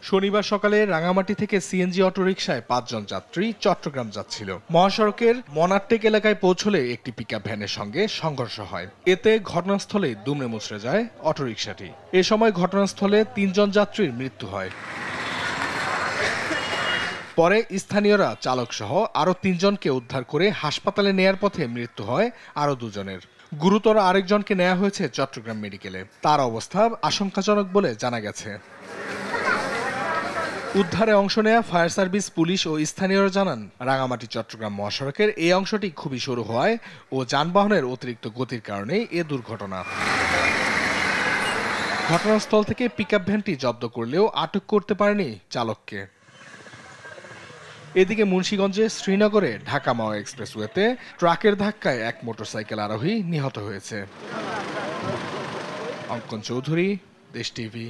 শনিবার সকালে রাঙামাটি থেকে সিএনজি অটোরিকশায় ৫ জন যাত্রী চট্টগ্রাম যাচ্ছিল। মহাসড়কের মনারটেক এলাকায় পৌঁছলে একটি পিকআপ ভ্যানের সঙ্গে সংঘর্ষ হয়। এতে ঘটনাস্থলে দুমড়ে মুচড়ে যায় অটোরিকশাটি। এ সময় ঘটনাস্থলে ৩ জন যাত্রীর মৃত্যু হয়। পরে স্থানীয়রা চালকসহ আরও ৩ জনকে উদ্ধার করে হাসপাতালে নেয়ার পথে মৃত্যু হয় আরও ২ জনের। গুরুতর আরেকজনকে নেওয়া হয়েছে চট্টগ্রাম মেডিকেলে। তার অবস্থা আশঙ্কাজনক বলে জানা গেছে। উদ্ধারে অংশ নেয়া ফায়ার সার্ভিস, পুলিশ ও স্থানীয়রা জানান, রাঙামাটি চট্টগ্রাম মহাসড়কের এই অংশটি খুবই সরু হওয়ায় ও যানবাহনের অতিরিক্ত গতির কারণেই এ দুর্ঘটনা। ঘটনাস্থল থেকে পিকআপ ভ্যানটি জব্দ করলেও আটক করতে পারেনি চালককে। এদিকে মুন্সিগঞ্জে শ্রীনগরে ঢাকা মাওয়া এক্সপ্রেসওয়েতে ট্রাকের ধাক্কায় এক মোটরসাইকেল আরোহী নিহত হয়েছে। অঙ্কন চৌধুরী, দেশ টিভি।